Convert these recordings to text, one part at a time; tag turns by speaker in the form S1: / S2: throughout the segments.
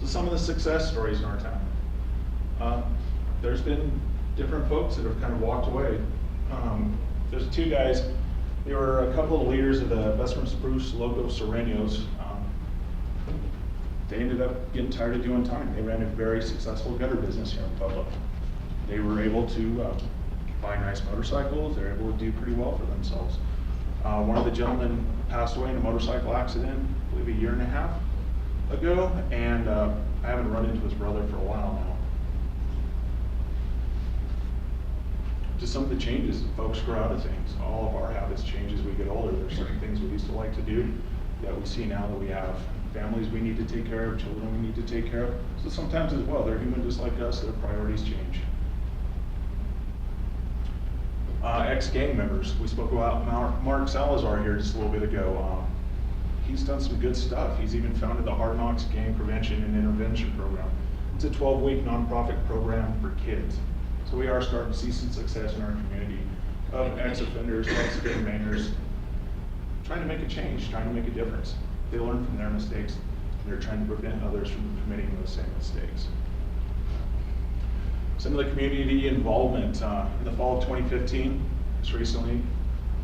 S1: So some of the success stories in our town. There's been different folks that have kind of walked away. There's two guys, they were a couple of leaders of the Western Spruce Loco Serenios. They ended up getting tired of doing time. They ran a very successful gutter business here in Pueblo. They were able to buy nice motorcycles. They were able to do pretty well for themselves. One of the gentlemen passed away in a motorcycle accident, I believe 1.5 years ago, and I haven't run into his brother for a while now. Just some of the changes, folks grow out of things. All of our habits change as we get older. There's certain things we used to like to do that we see now that we have families we need to take care of, children we need to take care of. So sometimes as well, they're human just like us, their priorities change. Ex-gang members, we spoke about Mark Salazar here just a little bit ago. He's done some good stuff. He's even founded the Hard Knocks Gang Prevention and Intervention Program. It's a 12-week nonprofit program for kids. So we are starting to see some success in our community of ex-offenders, ex-gang bangers, trying to make a change, trying to make a difference. They learn from their mistakes, and they're trying to prevent others from committing those same mistakes. Some of the community involvement, in the fall of 2015, just recently,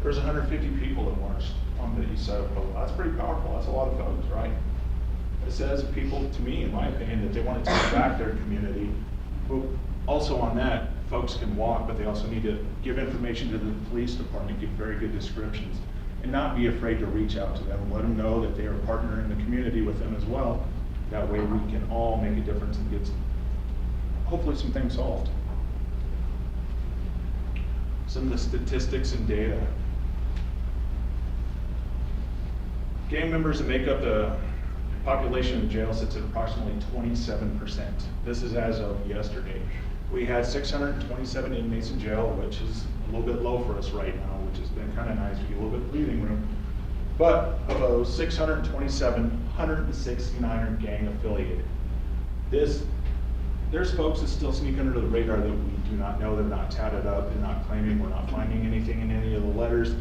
S1: there was 150 people that marched on the east side of Pueblo. That's pretty powerful, that's a lot of folks, right? It says people, to me, in my opinion, that they want to take back their community. But also on that, folks can walk, but they also need to give information to the police department, give very good descriptions, and not be afraid to reach out to them and let them know that they are partnering in the community with them as well. That way we can all make a difference and get hopefully some things solved. Some of the statistics and data. Gang members that make up the population of jail sits at approximately 27%. This is as of yesterday. We had 627 inmates in jail, which is a little bit low for us right now, which has been kind of nice. We get a little bit of breathing room. But of those 627, 169 are gang affiliated. There's folks that still sneak under the radar that we do not know. They're not tatted up. They're not claiming. We're not finding anything in any of the letters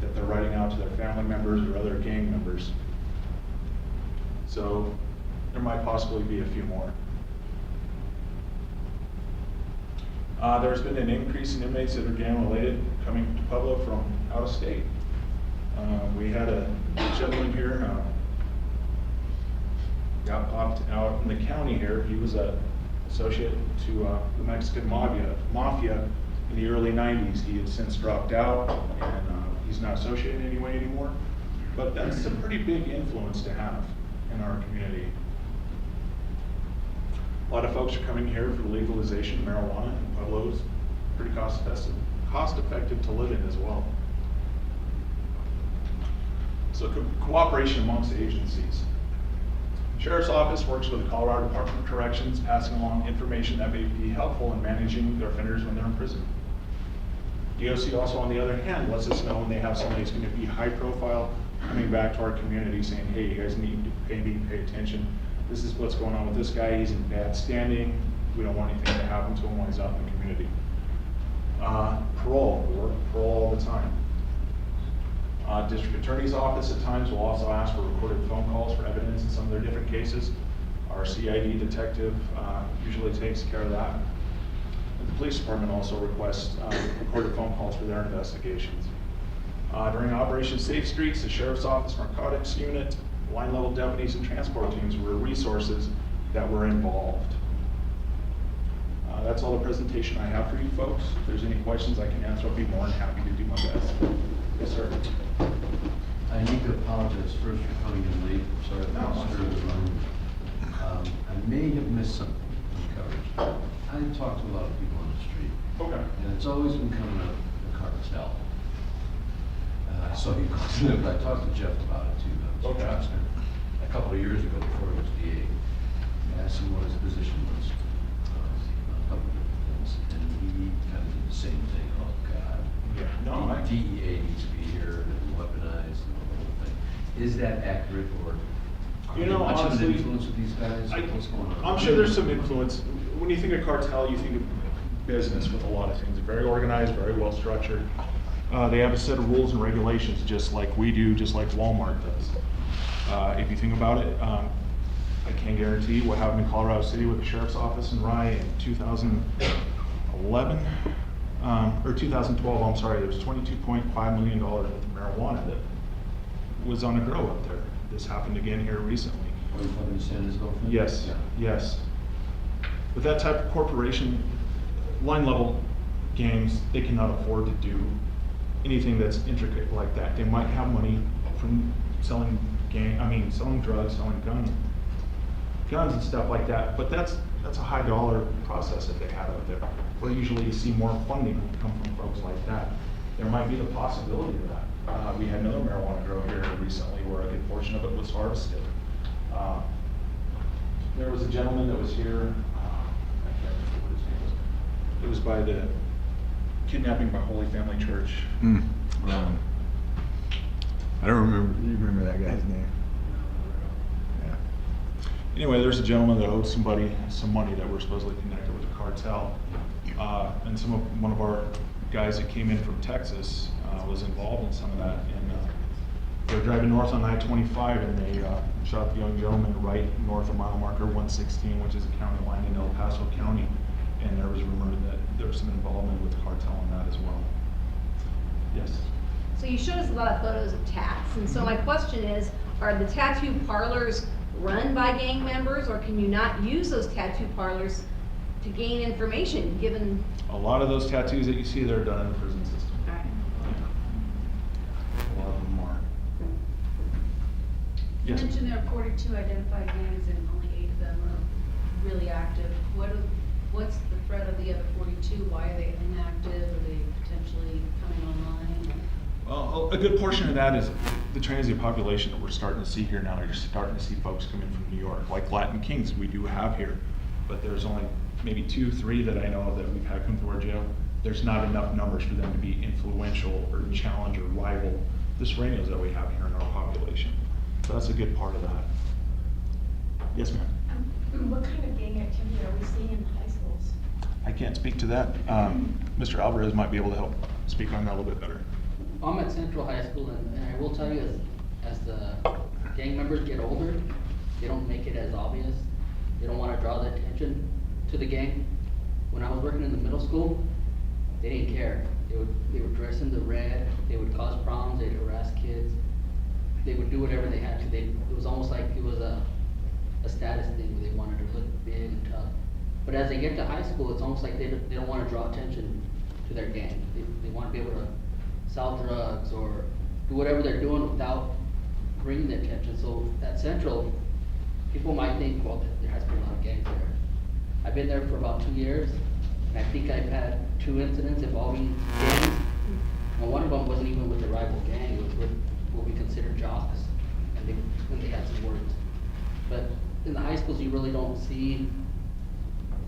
S1: that they're writing out to their family members or other gang members. So there might possibly be a few more. There's been an increase in inmates that are gang related coming to Pueblo from out of state. We had a gentleman here got popped out in the county here. He was a associate to the Mexican mafia in the early 90s. He had since dropped out, and he's not associated anyway anymore. But that's a pretty big influence to have in our community. A lot of folks are coming here for the legalization of marijuana, and Pueblo's pretty cost effective to live in as well. So cooperation amongst agencies. Sheriff's Office works with the Colorado Department of Corrections, passing along information that may be helpful in managing their offenders when they're in prison. DOC also, on the other hand, lets us know when they have somebody who's going to be high profile coming back to our community saying, hey, you guys need to pay attention. This is what's going on with this guy. He's in bad standing. We don't want anything to happen to him while he's out in the community. Parole, we work parole all the time. District Attorney's Office at times will also ask for recorded phone calls for evidence in some of their different cases. Our CID detective usually takes care of that. And the Police Department also requests recorded phone calls for their investigations. During Operation Safe Streets, the Sheriff's Office Narcotics Unit, line level deputies and transport teams were resources that were involved. That's all the presentation I have for you folks. If there's any questions I can answer, I'll be more than happy to do my best. Yes, sir.
S2: I need to apologize first for coming in late. Sorry if I disturbed the room. I may have missed something in coverage. I talked to a lot of people on the street.
S1: Okay.
S2: And it's always been coming up the cartel. I saw you but I talked to Jeff about it too, though.
S1: Okay.
S2: A couple of years ago before he was DA. I asked him what his position was on a couple of different things. And he kind of did the same thing. Oh, God.
S1: Yeah. No,
S2: DEA needs to be here and weaponized and the whole thing. Is that accurate, or
S1: you know,
S2: much
S1: honestly,
S2: of an influence with these guys? What's going on?
S1: I'm sure there's some influence. When you think of cartel, you think of business with a lot of things. Very organized, very well structured. They have a set of rules and regulations just like we do, just like Walmart does. If you think about it, a can't guarantee. What happened in Colorado City with the sheriff's office in Rye in 2011, or 2012, I'm sorry, there was $22.5 million worth of marijuana that was on a grow up there. This happened again here recently.
S2: Are you talking San Francisco?
S1: Yes, yes. With that type of corporation, line level gangs, they cannot afford to do anything that's intricate like that. They might have money from selling selling drugs, selling guns and stuff like that, but that's a high dollar process that they have out there. Where usually you see more funding come from folks like that. There might be the possibility of that. We had another marijuana grow here recently where a good portion of it was harvested. There was a gentleman that was here, I can't remember what his name was. It was by the kidnapping by Holy Family Church.
S3: I don't remember. You remember that guy's name?
S1: Yeah. Anyway, there's a gentleman that owed somebody some money that were supposedly connected with the cartel. And one of our guys that came in from Texas was involved in some of that. And they were driving north on I-25 and they shot the young gentleman right north of mile marker 116, which is a county line in El Paso County. And there was a rumor that there was some involvement with the cartel in that as well. Yes.
S4: So you showed us a lot of photos of tats, and so my question is, are the tattoo parlors run by gang members, or can you not use those tattoo parlors to gain information, given?
S1: A lot of those tattoos that you see there are done in the prison system.
S4: All right.
S1: A lot of them are.
S5: You
S1: Yes.
S5: mentioned there are 42 identified gangs and only 8 of them are really active. What's the threat of the other 42? Why are they inactive? Are they potentially coming online?
S1: Well, a good portion of that is the transient population that we're starting to see here now. You're starting to see folks come in from New York, like Latin Kings we do have here, but there's only maybe 2, 3 that I know of that we've had come through our jail. There's not enough numbers for them to be influential or challenge or rival the Serenios that we have here in our population. So that's a good part of that. Yes, ma'am.
S6: What kind of gang activity are we seeing in high schools?
S1: I can't speak to that. Mr. Alvarez might be able to help speak on that a little bit better.
S7: I'm at Central High School, and I will tell you, as the gang members get older, they don't make it as obvious. They don't want to draw the attention to the gang. When I was working in the middle school, they didn't care. They would dress in the red. They would cause problems. They'd harass kids. They would do whatever they had to. It was almost like it was a status thing where they wanted to look big and tough. But as they get to high school, it's almost like they don't want to draw attention to their gang. They want to be able to sell drugs or do whatever they're doing without bringing the attention. So at Central, people might think, well, there has to be a lot of gangs there. I've been there for about 2 years, and I think I've had 2 incidents involving gangs. And one of them wasn't even with the rival gang, it was with what we consider jocks, and they had some words. But in the high schools, you really don't see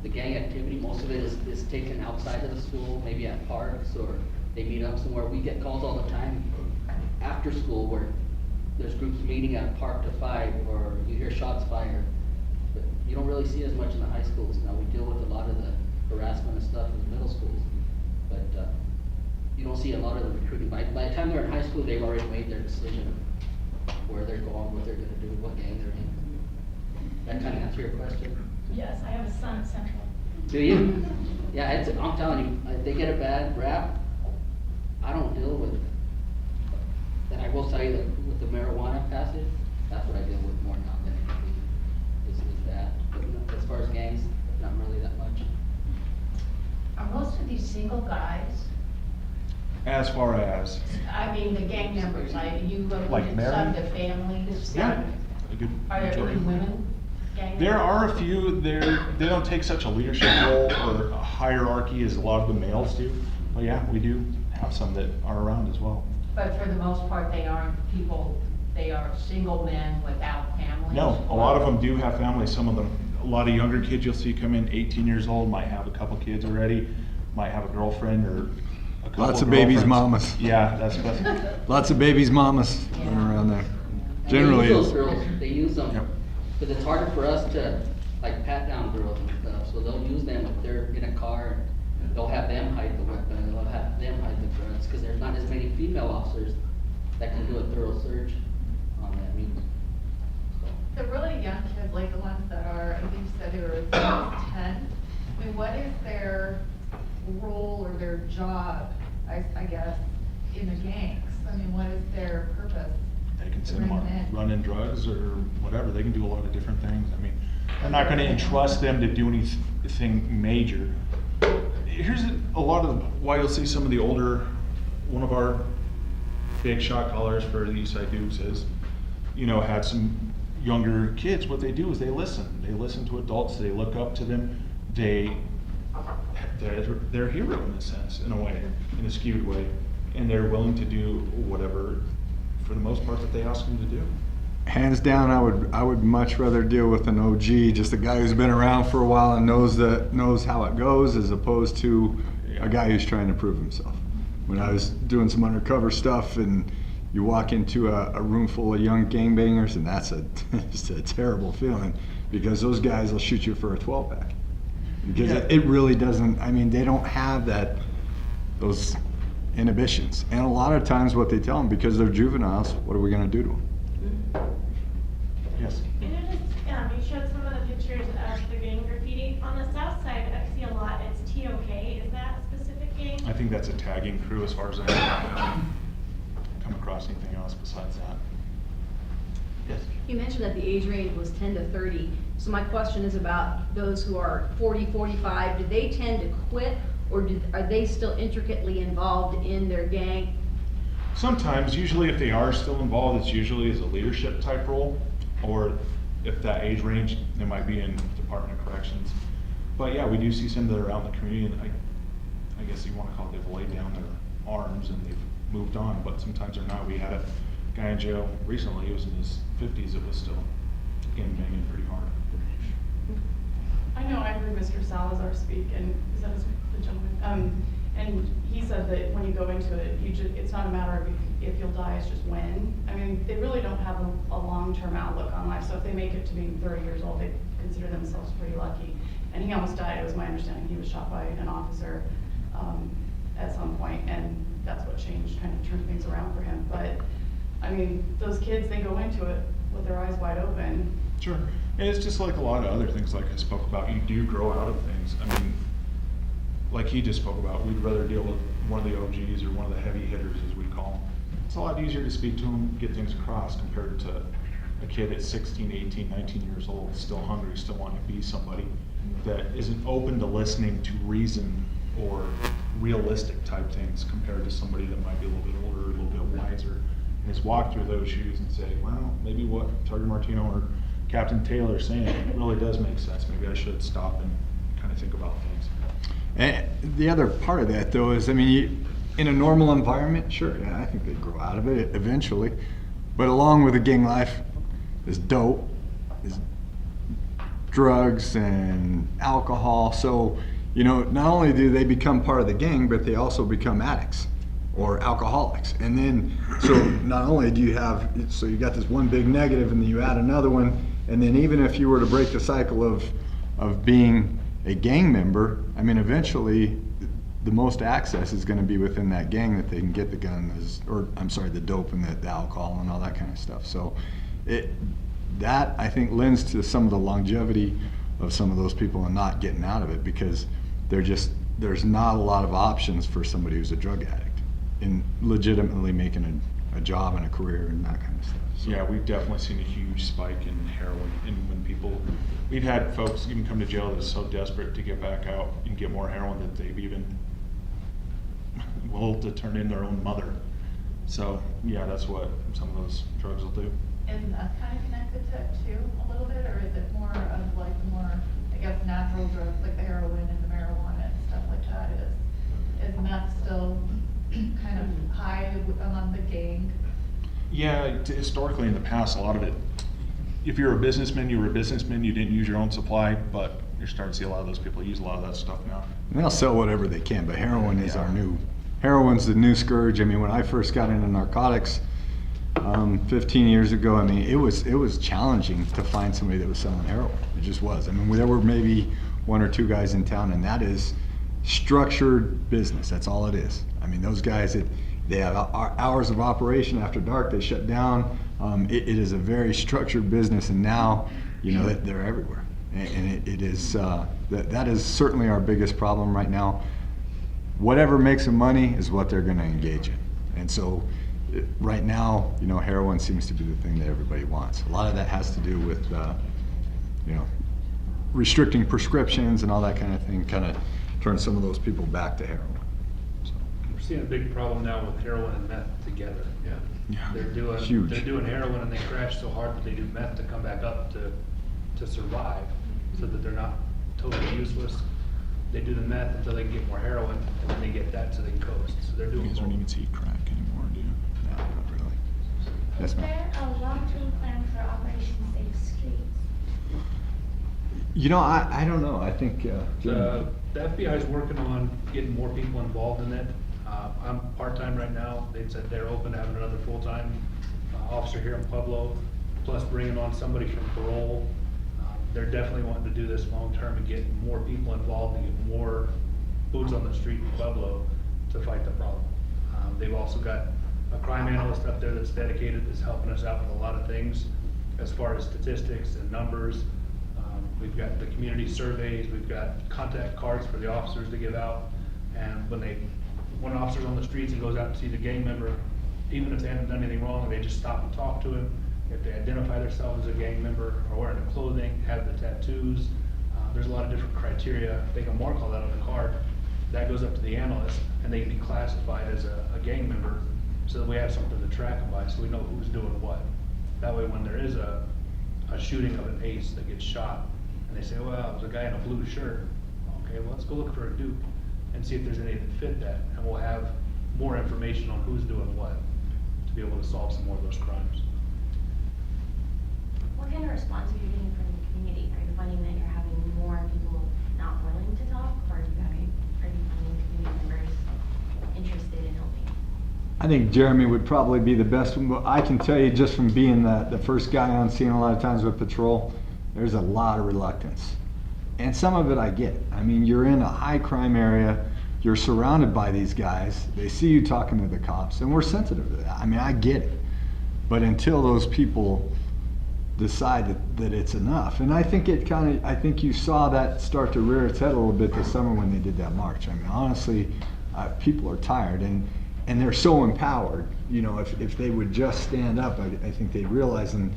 S7: the gang activity. Most of it is taken outside of the school, maybe at parks, or they meet up somewhere. We get calls all the time after school where there's groups meeting at a park to fight, or you hear shots fired. But you don't really see as much in the high schools. Now, we deal with a lot of the harassment and stuff in the middle schools, but you don't see a lot of the recruiting. By the time they're in high school, they've already made their decision of where they're going, what they're gonna do, what gang they're in. That kind of answer your question?
S6: Yes, I have a son at Central.
S7: Do you? Yeah, I'm telling you, they get a bad rap. I don't deal with it. And I will tell you that with the marijuana passage, that's what I deal with more now than anything, is that. But as far as gangs, not really that much.
S6: Are most of these single guys?
S1: As far as,
S6: I mean, the gang members, like you
S1: Like
S6: alluded
S1: married?
S6: some to families.
S1: yeah, a good
S6: Are there
S1: majority.
S6: any women gang
S1: There
S6: members?
S1: are a few, they don't take such a leadership role or a hierarchy as a lot of the males do. But yeah, we do have some that are around as well.
S6: But for the most part, they aren't people, they are single men without families?
S1: No, a lot of them do have families, some of them, a lot of younger kids you'll see come in 18 years old, might have a couple kids already, might have a girlfriend or a couple
S3: Lots of babies'
S1: girlfriends.
S3: mamas.
S1: Yeah, that's best.
S3: Lots of babies' mamas running around there.
S7: And
S3: Generally
S7: they use
S3: is.
S7: those girls, they use them,
S1: Yep.
S7: because it's harder for us to, like, pat down girls and stuff, so they'll use them if they're in a car, and they'll have them hide the weapon, and they'll have them hide the drugs, because there's not as many female officers that can do a thorough search on that. I mean, so.
S6: The really young kids, like the ones that
S8: what is their role or their job, I guess, in the gangs? I mean, what is their purpose?
S1: They can send them on
S8: Bring them in.
S1: running drugs or whatever. They can do a lot of different things. I mean, I'm not gonna entrust them to do anything major. Here's a lot of why you'll see some of the older, one of our big shot callers for the Eastside Dukes is, had some younger kids. What they do is they listen. They listen to adults. They look up to them. They're a hero in a sense, in a way, in a skewed way, and they're willing to do whatever, for the most part, that they ask them to do.
S3: Hands down, I would much rather deal with an OG, just a guy who's been around for a while and knows how it goes, as opposed to a guy who's trying to prove himself. When I was doing some undercover stuff, and you walk into a room full of young gangbangers, and that's it's a terrible feeling, because those guys will shoot you for a 12-pack. Because it really doesn't. I mean, they don't have those inhibitions, and a lot of times what they tell them, because they're juveniles, what are we going to do to them?
S1: Yes.
S9: You showed some of the pictures of the gang graffiti. On the south side, I see a lot, it's TOK. Is that a specific gang?
S1: I think that's a tagging crew as far as I know. I haven't come across anything else besides that. Yes.
S4: You mentioned that the age range was 10 to 30. So my question is about those who are 40, 45. Do they tend to quit, or are they still intricately involved in their gang?
S1: Sometimes, usually if they are still involved, it's usually as a leadership type role, or if that age range, they might be in Department of Corrections. But yeah, we do see some that are out in the community, and I guess you want to call it, they've laid down their arms and they've moved on, but sometimes they're not. We had a guy in jail recently, he was in his 50s, that was still gang-banging pretty hard.
S10: I know I heard Mr. Salazar speak, and is that the gentleman? And he said that when you go into it, it's not a matter of if you'll die, it's just when. I mean, they really don't have a long-term outlook on life, so if they make it to being 30 years old, they consider themselves pretty lucky. And he almost died, it was my understanding. He was shot by an officer at some point, and that's what changed, kind of turned things around for him. But, I mean, those kids, they go into it with their eyes wide open.
S1: Sure. And it's just like a lot of other things like I spoke about. You do grow out of things. I mean, like he just spoke about, we'd rather deal with one of the OGs or one of the heavy hitters, as we call them. It's a lot easier to speak to them, get things across, compared to a kid at 16, 18, 19 years old, still hungry, still wanting to be somebody that isn't open to listening to reason or realistic type things, compared to somebody that might be a little bit older, a little bit wiser, and has walked through those shoes and say, well, maybe what Target Martino or Captain Taylor is saying really does make sense. Maybe I should stop and kind of think about things.
S3: And the other part of that, though, is, I mean, in a normal environment, sure, yeah, I think they grow out of it eventually. But along with the gang life is dope, is drugs and alcohol. So, not only do they become part of the gang, but they also become addicts or alcoholics. And then, so not only do you have, so you got this one big negative, and then you add another one, and then even if you were to break the cycle of being a gang member, I mean, eventually the most access is going to be within that gang, that they can get the guns, or I'm sorry, the dope and the alcohol and all that kind of stuff. So that I think lends to some of the longevity of some of those people and not getting out of it, because there's not a lot of options for somebody who's a drug addict in legitimately making a job and a career and that kind of stuff. So.
S1: Yeah, we've definitely seen a huge spike in heroin, and when we've had folks even come to jail that are so desperate to get back out and get more heroin that they've even willing to turn in their own mother. So yeah, that's what some of those drugs will do.
S8: Is meth kind of connected to it too, a little bit, or is it more of like the more, I guess, natural drugs like the heroin and the marijuana and stuff like that? Is meth still kind of high among the gang?
S1: Yeah, historically in the past, a lot of it, if you're a businessman, you were a businessman, you didn't use your own supply, but you're starting to see a lot of those people use a lot of that stuff now.
S3: And they'll sell whatever they can, but heroin is heroin's the new scourge. I mean, when I first got into narcotics 15 years ago, I mean, it was challenging to find somebody that was selling heroin. It just was. I mean, there were maybe one or two guys in town, and that is structured business. That's all it is. I mean, those guys, they have hours of operation after dark. They shut down. It is a very structured business, and now, they're everywhere. And it is, that is certainly our biggest problem right now. Whatever makes them money is what they're gonna engage in. And so, right now, you know, heroin seems to be the thing that everybody wants. A lot of that has to do with, you know, restricting prescriptions and all that kind of thing, kind of turn some of those people back to heroin. So,
S11: We're seeing a big problem now with heroin and meth together.
S3: yeah,
S11: They're doing heroin and they crash so hard that they do meth to come back up to survive, so that they're not totally useless. They do the meth until they can get more heroin, and then they get that so they can coast. So they're
S3: you
S11: doing
S3: guys don't
S11: both.
S3: even see crack anymore, do you? No, not really. Yes,
S9: Is
S3: ma'am.
S9: there a long-term plan for Operation Safe Streets?
S3: You know, I don't know, I think,
S11: The FBI is working on getting more people involved in it. I'm part-time right now. They said they're open to having another full-time officer here in Pueblo, plus bringing on somebody from parole. They're definitely wanting to do this long-term and get more people involved and get more boots on the street in Pueblo to fight the problem. They've also got a crime analyst up there that's dedicated, that's helping us out with a lot of things as far as statistics and numbers. We've got the community surveys, we've got contact cards for the officers to give out. And when an officer's on the streets and goes out to see the gang member, even if they haven't done anything wrong, they just stop and talk to him. If they identify themselves as a gang member, are wearing the clothing, have the tattoos, there's a lot of different criteria. They can mark all that on the card. That goes up to the analyst, and they can be classified as a gang member, so that we have something to track them by, so we know who's doing what. That way, when there is a shooting of an ace that gets shot, and they say, well, it was a guy in a blue shirt. Okay, well, let's go look for a dupe and see if there's any that fit that, and we'll have more information on who's doing what to be able to solve some more of those crimes.
S12: What kind of response are you getting from the community? Are you finding that you're having more people not willing to talk, or are you finding community members interested in helping?
S3: I think Jeremy would probably be the best one, but I can tell you just from being the first guy on scene a lot of times with patrol, there's a lot of reluctance. And some of it I get. I mean, you're in a high crime area, you're surrounded by these guys, they see you talking to the cops, and we're sensitive to that. I mean, I get it. But until those people decide that it's enough, and I think I think you saw that start to rear its head a little bit this summer when they did that march. I mean, honestly, people are tired, and they're so empowered. You know, if they would just stand up, I think they'd realize that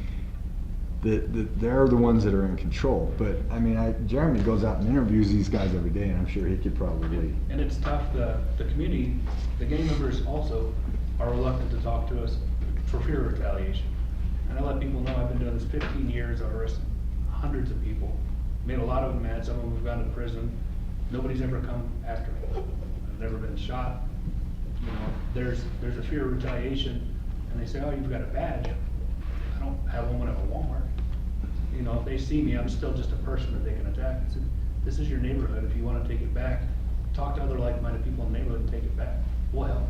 S3: they're the ones that are in control. But I mean, Jeremy goes out and interviews these guys every day, and I'm sure he could probably.
S11: And it's tough. The community, the gang members also are reluctant to talk to us for fear of retaliation. And I let people know I've been doing this 15 years. I've arrested hundreds of people, made a lot of them mad. Some of them have gone to prison. Nobody's ever come after me. I've never been shot. You know, there's a fear of retaliation, and they say, oh, you've got a badge. I don't have one when I'm at Walmart. You know, if they see me, I'm still just a person that they can attack. I said, this is your neighborhood. If you want to take it back, talk to other like-minded people in the neighborhood and take it back. We'll help.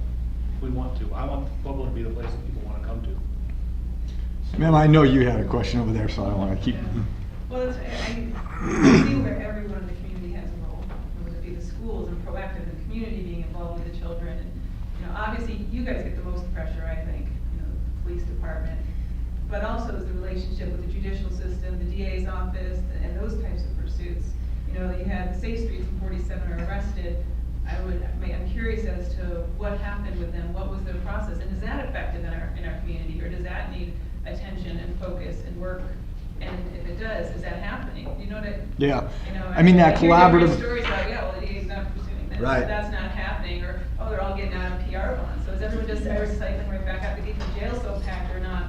S11: We want to. I want Pueblo to be the place that people want to come to.
S3: Ma'am, I know you had a question over there, so I don't want to keep.
S13: Well, I see where everyone in the community has a role, whether it be the schools and proactive in the community being involved with the children. And, you know, obviously you guys get the most pressure, I think, you know, the police department, but also is the relationship with the judicial system, the DA's office, and those types of pursuits. You know, you had the Safe Streets and 47 are arrested. I'm curious as to what happened with them, what was their process, and is that effective in our community, or does that need attention and focus and work? And if it does, is that happening? You know what
S3: Yeah.
S13: You know,
S3: I mean, that
S13: hear
S3: collaborative.
S13: different stories about, yeah, well, the DA's not pursuing this,
S3: Right.
S13: that's not happening, or, oh, they're all getting out of PR bonds. So is everyone just cycling right back out to get the jail so packed, they're not,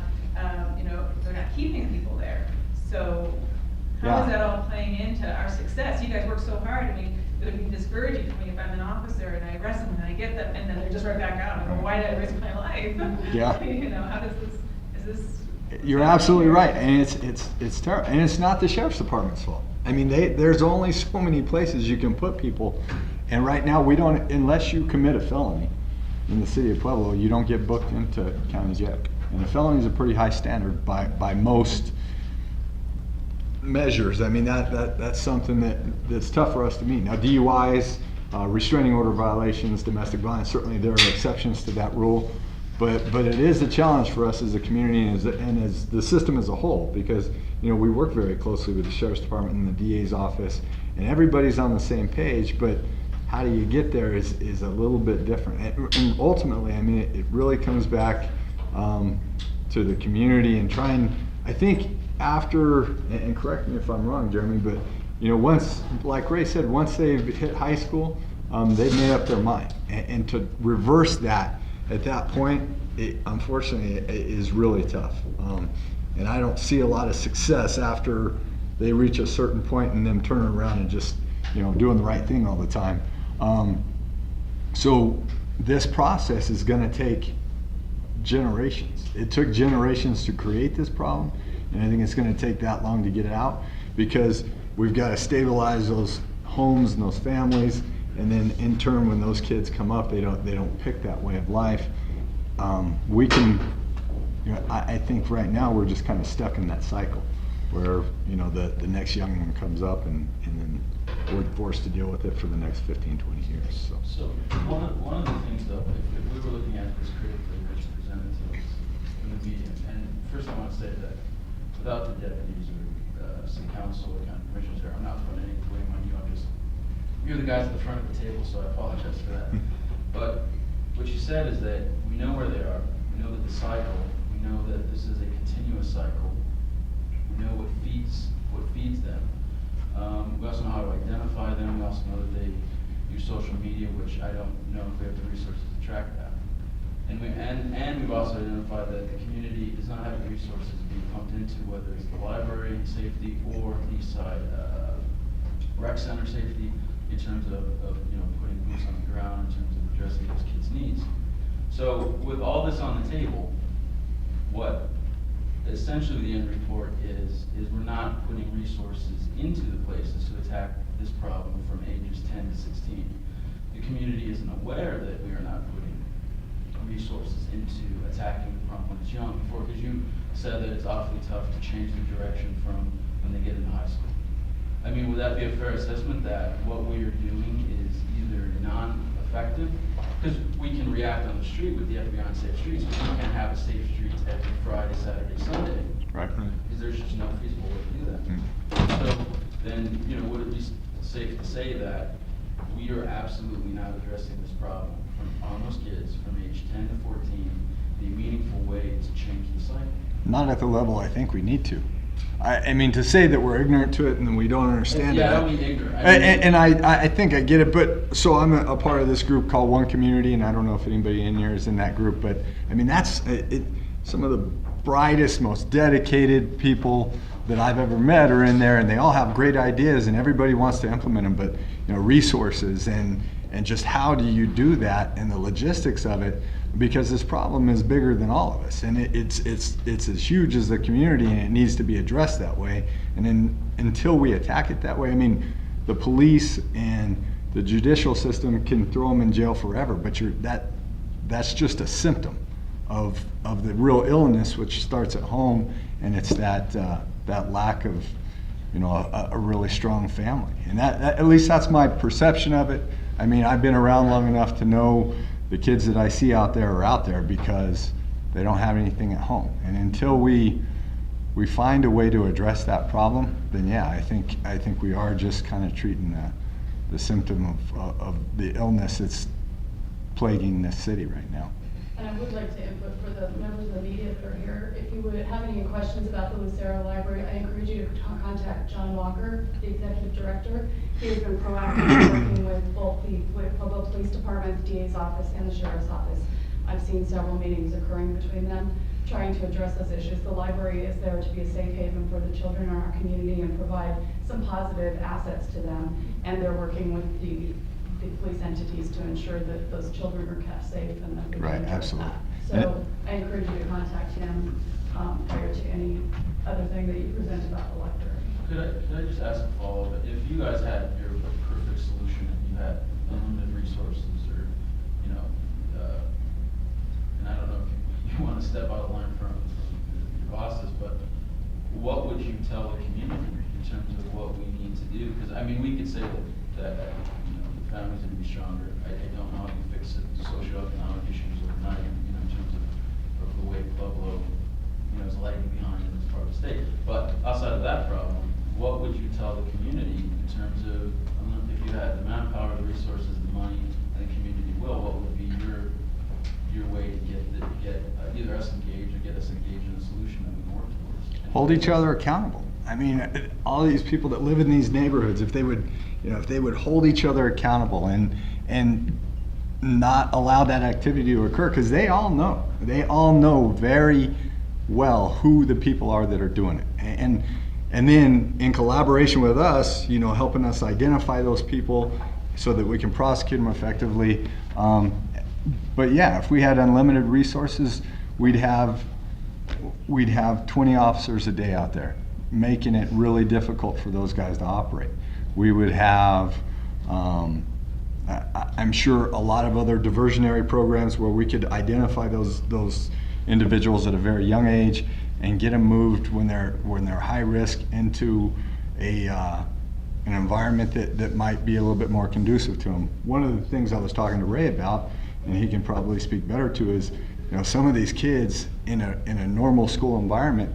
S13: you know, they're not keeping people there. So how is that all playing into our success? You guys work so hard. I mean, it would be discouraging for me if I'm an officer and I arrest them and I get them, and then they're just right back out. I go, why did I risk my life?
S3: Yeah.
S13: You know, how does this, is this?
S3: You're absolutely right, and it's terrible, and it's not the sheriff's department's fault. I mean, there's only so many places you can put people, and right now we don't, unless you commit a felony in the city of Pueblo, you don't get booked into county jail. And a felony is a pretty high standard by most measures. I mean, that's something that's tough for us to meet. Now, DUIs, restraining order violations, domestic violence, certainly there are exceptions to that rule. But it is a challenge for us as a community and as the system as a whole, because we work very closely with the Sheriff's Department and the DA's office, and everybody's on the same page, but how do you get there is a little bit different. And ultimately, I mean, it really comes back to the community and trying, I think after, and correct me if I'm wrong, Jeremy, but once, like Ray said, once they've hit high school, they've made up their mind. And to reverse that at that point, unfortunately, it is really tough. And I don't see a lot of success after they reach a certain point and them turning around and just, doing the right thing all the time. So this process is going to take generations. It took generations to create this problem, and I think it's going to take that long to get it out, because we've got to stabilize those homes and those families, and then in turn, when those kids come up, they don't pick that way of life. We can, I think right now we're just kind of stuck in that cycle where the next young one comes up and then we're forced to deal with it for the next 15, 20 years.
S14: So one of the things though, if we were looking at this critically, which presented to us in the media, and first I want to say that without the deputies or city council or county commissioners there, I'm not putting any blame on you. You're the guys at the front of the table, so I apologize for that. But what you said is that we know where they are. We know that the cycle. We know that this is a continuous cycle. We know what feeds them. We also know how to identify them. We also know that they use social media, which I don't know if we have the resources to track that. And we've also identified that the community does not have the resources being pumped into, whether it's the library safety or the east side rec center safety, in terms of putting boots on the ground, in terms of addressing those kids' needs. So with all this on the table, what essentially the end report is we're not putting resources into the places to attack this problem from ages 10 to 16. The community isn't aware that we are not putting resources into attacking the problem when it's young. Before, because you said that it's awfully tough to change the direction from when they get into high school. I mean, would that be a fair assessment that what we are doing is either non-effective? Because we can react on the street with the FBI on safe streets, but we can't have a safe streets every Friday, Saturday, Sunday.
S3: Right.
S14: Because there's just no feasible way to do that. So then, would it be safe to say that we are absolutely not addressing this problem on those kids from age 10 to 14 in a meaningful way to change the cycle?
S3: Not at the level I think we need to. I mean, to say that we're ignorant to it and we don't understand it.
S14: Yeah, I don't mean ignorant.
S3: And I think I get it, but so I'm a part of this group called One Community, and I don't know if anybody in here is in that group, but I mean, that's some of the brightest, most dedicated people that I've ever met are in there, and they all have great ideas, and everybody wants to implement them, but resources and just how do you do that and the logistics of it, because this problem is bigger than all of us, and it's as huge as the community, and it needs to be addressed that way. And then until we attack it that way, I mean, the police and the judicial system can throw them in jail forever, but that's just a symptom of the real illness, which starts at home, and it's that lack of a really strong family, and that at least that's my perception of it. I mean, I've been around long enough to know the kids that I see out there are out there because they don't have anything at home. And until we find a way to address that problem, then yeah, I think we are just kind of treating the symptom of the illness that's plaguing this city right now.
S10: And I would like to input for the members of the media that are here. If you would have any questions about the Lucero Library, I encourage you to contact John Walker, the executive director. He has been proactively working with both the Pueblo Police Department, the DA's office, and the Sheriff's office. I've seen several meetings occurring between them, trying to address those issues. The library is there to be a safe haven for the children in our community and provide some positive assets to them. And they're working with the police entities to ensure that those children are kept safe and that we can
S3: Right,
S10: address
S3: absolutely.
S10: that. So I encourage you to contact him prior to any other thing that you present about the library.
S14: Could I just ask a follow-up? If you guys had your perfect solution and you had unlimited resources, or and I don't know if you want to step out of line from your bosses, but what would you tell the community in terms of what we need to do? Because I mean, we could say that the families need to be stronger. I don't know how you fix the socioeconomic issues overnight, in terms of the way Pueblo is lagging behind in this part of the state. But outside of that problem, what would you tell the community in terms of, if you had the manpower, the resources, the money, and the community will, what would be your way to get either us engaged or get us engaged in a solution that we can work towards?
S3: Hold each other accountable. I mean, all these people that live in these neighborhoods, if they would hold each other accountable and not allow that activity to occur, because they all know very well who the people are that are doing it. And then in collaboration with us, helping us identify those people so that we can prosecute them effectively. But yeah, if we had unlimited resources, we'd have 20 officers a day out there, making it really difficult for those guys to operate. We would have, I'm sure, a lot of other diversionary programs where we could identify those individuals at a very young age and get them moved when they're high risk into an environment that might be a little bit more conducive to them. One of the things I was talking to Ray about, and he can probably speak better to, is some of these kids in a normal school environment,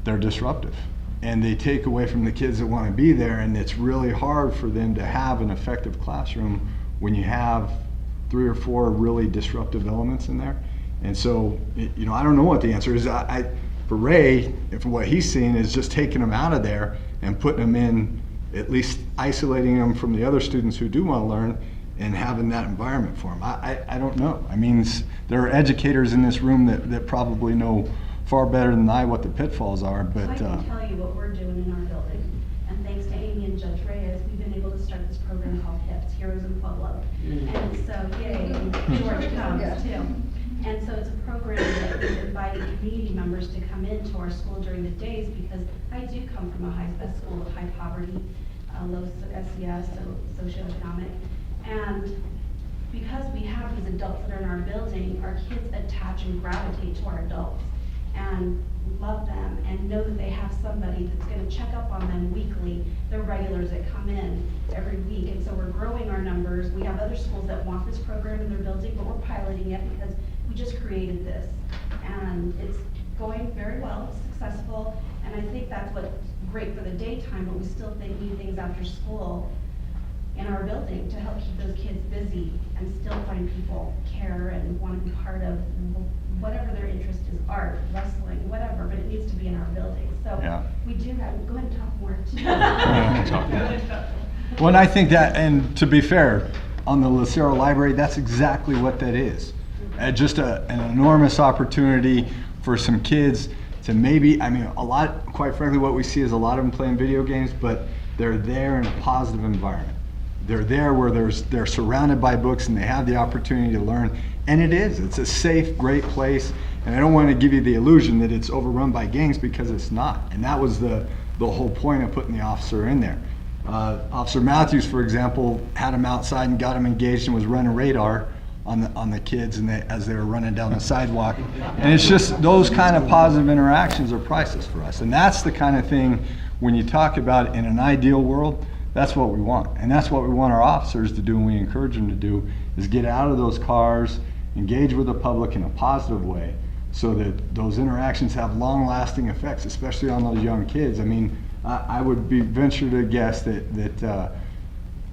S3: they're disruptive, and they take away from the kids that want to be there, and it's really hard for them to have an effective classroom when you have 3 or 4 really disruptive elements in there. And so, I don't know what the answer is. For Ray, if what he's seeing is just taking them out of there and putting them in, at least isolating them from the other students who do want to learn and having that environment for them. I don't know. I mean, there are educators in this room that probably know far better than I what the pitfalls are, but.
S15: I can tell you what we're doing in our building. And thanks to Amy and Judge Reyes, we've been able to start this program called HIPS, Heroes in Pueblo. And so, yay, George comes too. And so it's a program that we've invited community members to come into our school during the days, because I do come from a school of high poverty, low SES, so socioeconomic. And because we have these adults that are in our building, our kids attach and gravitate to our adults and love them and know that they have somebody that's going to check up on them weekly. They're regulars that come in every week, and so we're growing our numbers. We have other schools that want this program in their building, but we're piloting it because we just created this, and it's going very well. It's successful, and I think that's what's great for the daytime, but we still need things after school in our building to help keep those kids busy and still find people care and want to be part of whatever their interest is, art, wrestling, whatever, but it needs to be in our building. So yeah. We do have, go ahead and talk more.
S3: Well, and I think that, and to be fair, on the Lucero Library, that's exactly what that is. Just an enormous opportunity for some kids to maybe, quite frankly, what we see is a lot of them playing video games, but they're there in a positive environment. They're there where they're surrounded by books and they have the opportunity to learn. And it's a safe, great place. And I don't want to give you the illusion that it's overrun by gangs, because it's not. And that was the whole point of putting the officer in there. Officer Matthews, for example, had him outside and got him engaged and was running radar on the kids and as they were running down the sidewalk. And it's just those kind of positive interactions are priceless for us. And that's the kind of thing, when you talk about in an ideal world, that's what we want. And that's what we want our officers to do, and we encourage them to do, is get out of those cars, engage with the public in a positive way, so that those interactions have long-lasting effects, especially on those young kids. I mean, I would venture to guess that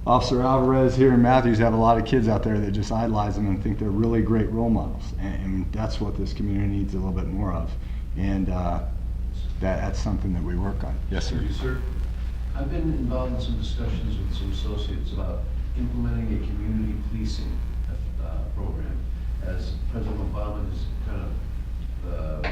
S3: Officer Alvarez here in Matthews have a lot of kids out there that just idolize them and think they're really great role models. And that's what this community needs a little bit more of. And that's something that we work on. Yes, sir.
S2: Thank you, sir. I've been involved in some discussions with some associates about implementing a community policing program. As President Obama has kind of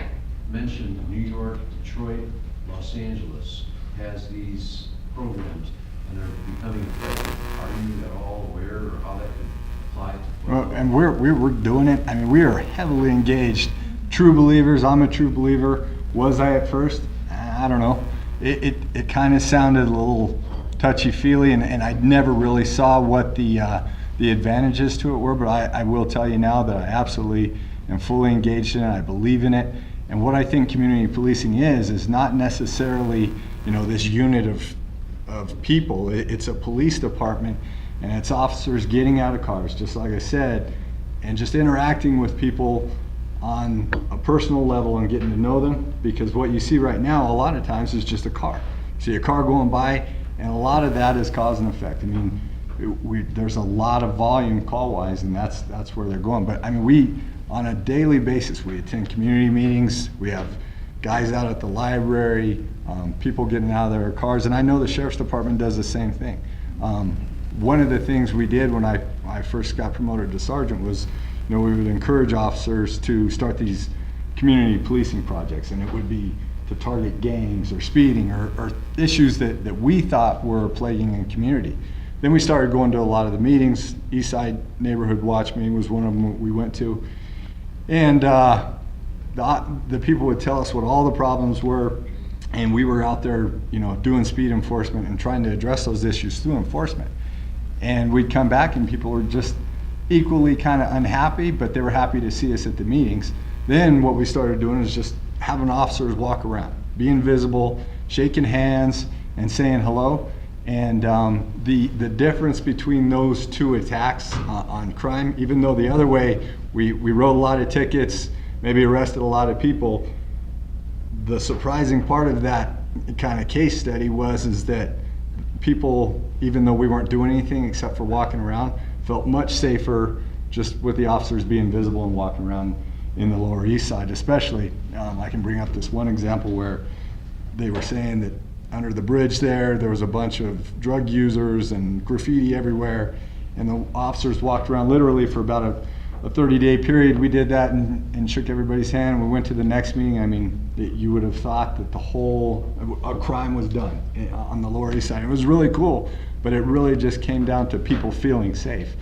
S2: mentioned, New York, Detroit, Los Angeles has these programs, and they're becoming effective. Are you at all aware or how that could apply to
S3: Well, and we're doing it. I mean, we are heavily engaged. True believers. I'm a true believer. Was I at first? I don't know. It kind of sounded a little touchy-feely, and I never really saw what the advantages to it were, but I will tell you now that I absolutely am fully engaged in it. I believe in it. And what I think community policing is not necessarily, this unit of people. It's a police department, and it's officers getting out of cars, just like I said, and just interacting with people on a personal level and getting to know them, because what you see right now a lot of times is just a car. See a car going by, and a lot of that is cause and effect. I mean, there's a lot of volume call-wise, and that's where they're going. But I mean, we, on a daily basis, we attend community meetings, we have guys out at the library, people getting out of their cars, and I know the Sheriff's Department does the same thing. One of the things we did when I first got promoted to sergeant was, we would encourage officers to start these community policing projects, and it would be to target gangs or speeding or issues that we thought were plaguing the community. Then we started going to a lot of the meetings. East Side Neighborhood Watch meeting was one of them we went to. And the people would tell us what all the problems were, and we were out there, doing speed enforcement and trying to address those issues through enforcement. And we'd come back and people were just equally kind of unhappy, but they were happy to see us at the meetings. Then what we started doing is just having officers walk around, being visible, shaking hands, and saying hello. And the difference between those two attacks on crime, even though the other way, we wrote a lot of tickets, maybe arrested a lot of people, the surprising part of that kind of case study is that people, even though we weren't doing anything except for walking around, felt much safer just with the officers being visible and walking around in the Lower East Side, especially. I can bring up this one example where they were saying that under the bridge there was a bunch of drug users and graffiti everywhere, and the officers walked around literally for about a 30-day period. We did that and shook everybody's hand. We went to the next meeting. I mean, you would have thought that a crime was done on the Lower East Side. It was really cool, but it really just came down to people feeling safe.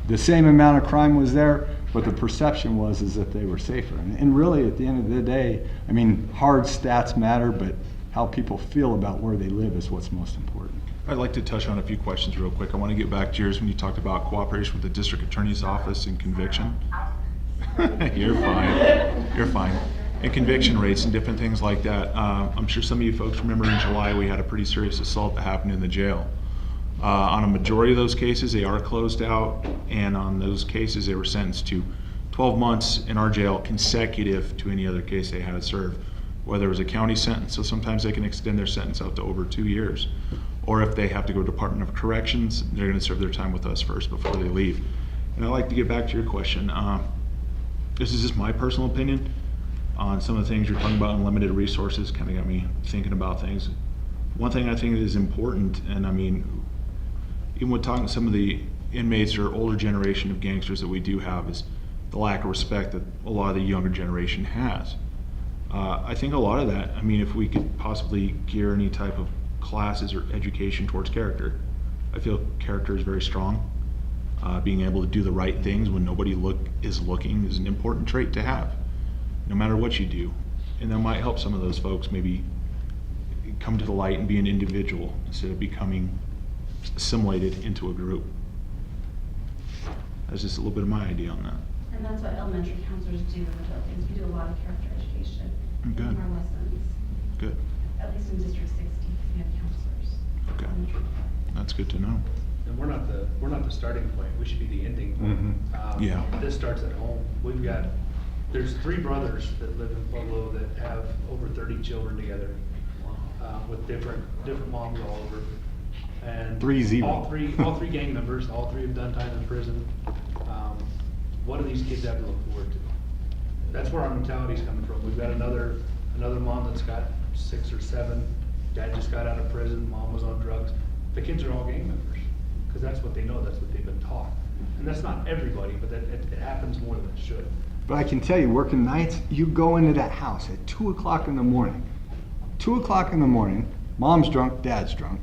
S3: The same amount of crime was there, but the perception is that they were safer. And really, at the end of the day, I mean, hard stats matter, but how people feel about where they live is what's most important.
S1: I'd like to touch on a few questions real quick. I want to get back to yours when you talked about cooperation with the district attorney's office and conviction. You're fine. You're fine. And conviction rates and different things like that. I'm sure some of you folks remember in July we had a pretty serious assault that happened in the jail. On a majority of those cases, they are closed out, and on those cases, they were sentenced to 12 months in our jail consecutive to any other case they had to serve. Whether it was a county sentence, so sometimes they can extend their sentence out to over 2 years. Or if they have to go to Department of Corrections, they're going to serve their time with us first before they leave. And I'd like to get back to your question. This is just my personal opinion on some of the things you're talking about. Unlimited resources kind of got me thinking about things. One thing I think is important, and I mean, even with talking to some of the inmates or older generation of gangsters that we do have, is the lack of respect that a lot of the younger generation has. I think a lot of that, I mean, if we could possibly gear any type of classes or education towards character. I feel character is very strong. Being able to do the right things when nobody is looking is an important trait to have, no matter what you do. And that might help some of those folks maybe come to the light and be an individual instead of becoming assimilated into a group. That's just a little bit of my idea on that.
S15: And that's what elementary counselors do in the Philippines. We do a lot of character education
S1: Good.
S15: in our lessons.
S1: Good.
S15: At least in District 60, we have counselors.
S1: Okay. That's good to know.
S11: And we're not the starting point, we should be the ending point.
S3: Mm-hmm.
S1: Yeah.
S11: This starts at home. There's 3 brothers that live in Pueblo that have over 30 children together, with different moms all over. And
S3: 3-0.
S11: all three gang members, all 3 have done time in prison. What do these kids have to look forward to? That's where our mentality's coming from. We've got another mom that's got 6 or 7. Dad just got out of prison, mom was on drugs. The kids are all gang members, because that's what they know, that's what they've been taught. And that's not everybody, but it happens more than it should.
S3: But I can tell you, working nights, you go into that house at 2 o'clock in the morning. 2 o'clock in the morning, mom's drunk, dad's drunk.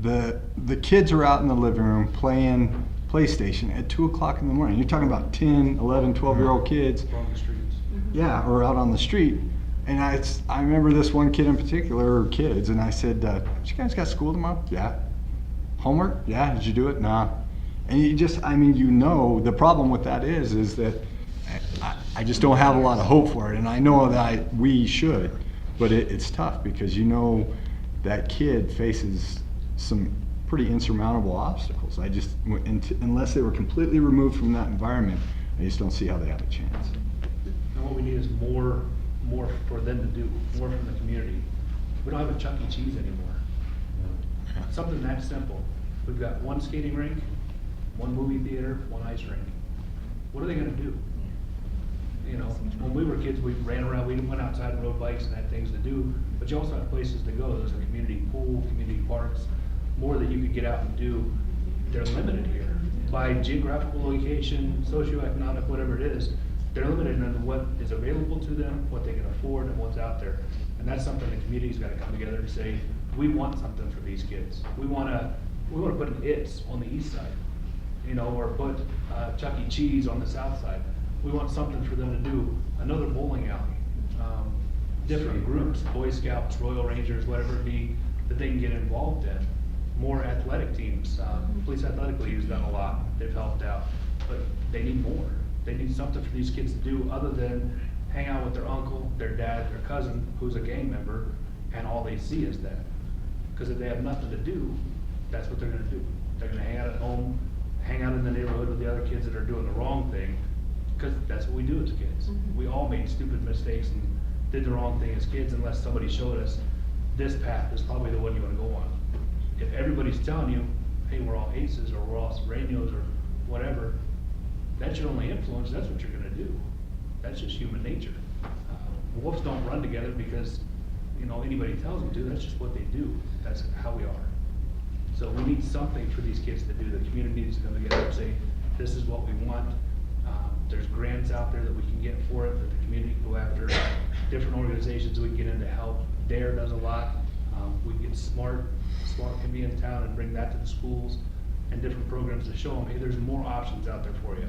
S3: The kids are out in the living room playing PlayStation at 2 o'clock in the morning. You're talking about 10, 11, 12-year-old kids.
S11: On the streets.
S3: Yeah, or out on the street. And I remember this one kid in particular, or kids, and I said, you guys got school tomorrow? Yeah. Homework? Yeah. Did you do it? Nah. And you just, the problem with that is that I just don't have a lot of hope for it. And I know that we should, but it's tough because that kid faces some pretty insurmountable obstacles. Unless they were completely removed from that environment, I just don't see how they have a chance.
S11: And what we need is more for them to do, more from the community. We don't have a Chuck E. Cheese anymore. Something that simple. We've got one skating rink, one movie theater, one ice rink. What are they gonna do? You know, when we were kids, we ran around, we went outside and rode bikes and had things to do, but you also had places to go. There's a community pool, community parks, more that you could get out and do. They're limited here by geographical location, socioeconomic, whatever it is. They're limited in what is available to them, what they can afford, and what's out there. And that's something the community's gotta come together and say, we want something for these kids. We wanna put an It's on the east side, you know, or put Chuck E. Cheese on the south side. We want something for them to do, another bowling alley, different groups, Boy Scouts, Royal Rangers, whatever it be, that they can get involved in. More athletic teams, Police Athletic League has done a lot, they've helped out, but they need more. They need something for these kids to do other than hang out with their uncle, their dad, their cousin, who's a gang member, and all they see is that. Because if they have nothing to do, that's what they're gonna do. They're gonna hang out at home, hang out in the neighborhood with the other kids that are doing the wrong thing, because that's what we do as kids. We all made stupid mistakes and did the wrong thing as kids unless somebody showed us this path is probably the one you wanna go on. If everybody's telling you, hey, we're all aces, or we're all Serranios, or whatever, that's your only influence, that's what you're gonna do. That's just human nature. Wolves don't run together because, you know, anybody tells them to, that's just what they do. That's how we are. So we need something for these kids to do. The community needs to come together and say, this is what we want. There's grants out there that we can get for it, that the community can go after. Different organizations we can get in to help. DARE does a lot. We get Smart can be in town and bring that to the schools, and different programs to show them, hey, there's more options out there for you.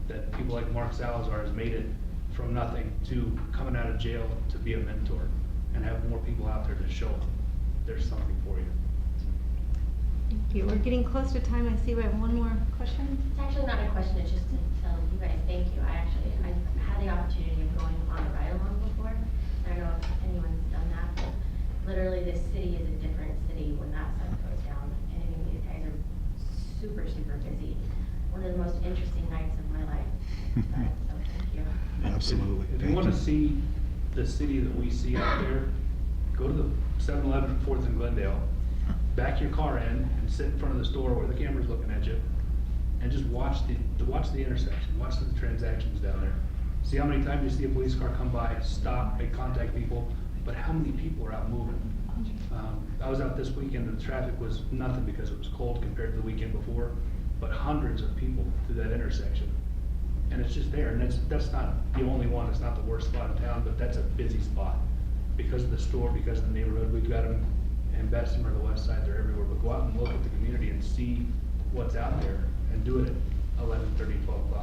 S11: That people like Mark Salazar has made it from nothing to coming out of jail to be a mentor, and have more people out there to show them there's something for you.
S16: Thank you. We're getting close to time. I see we have one more question.
S12: It's actually not a question, it's just to tell you guys thank you. I had the opportunity of going on a ride-along before. I don't know if anyone's done that, but literally this city is a different city when that stuff goes down. And I mean, these guys are super, super busy. One of the most interesting nights of my life. So thank you.
S3: Absolutely.
S11: If you wanna see the city that we see out there, go to the 7-Eleven at 4th and Glendale, back your car in and sit in front of the store where the camera's looking at you, and just watch the intersection, watch the transactions down there. See how many times you see a police car come by, stop, make contact people, but how many people are out moving? I was out this weekend and the traffic was nothing because it was cold compared to the weekend before, but hundreds of people through that intersection. And it's just there, and that's not the only one, it's not the worst spot in town, but that's a busy spot. Because of the store, because of the neighborhood, we've got them in Bessemer, the west side, they're everywhere, but go out and look at the community and see what's out there, and do it at 11:30, 12 o'clock.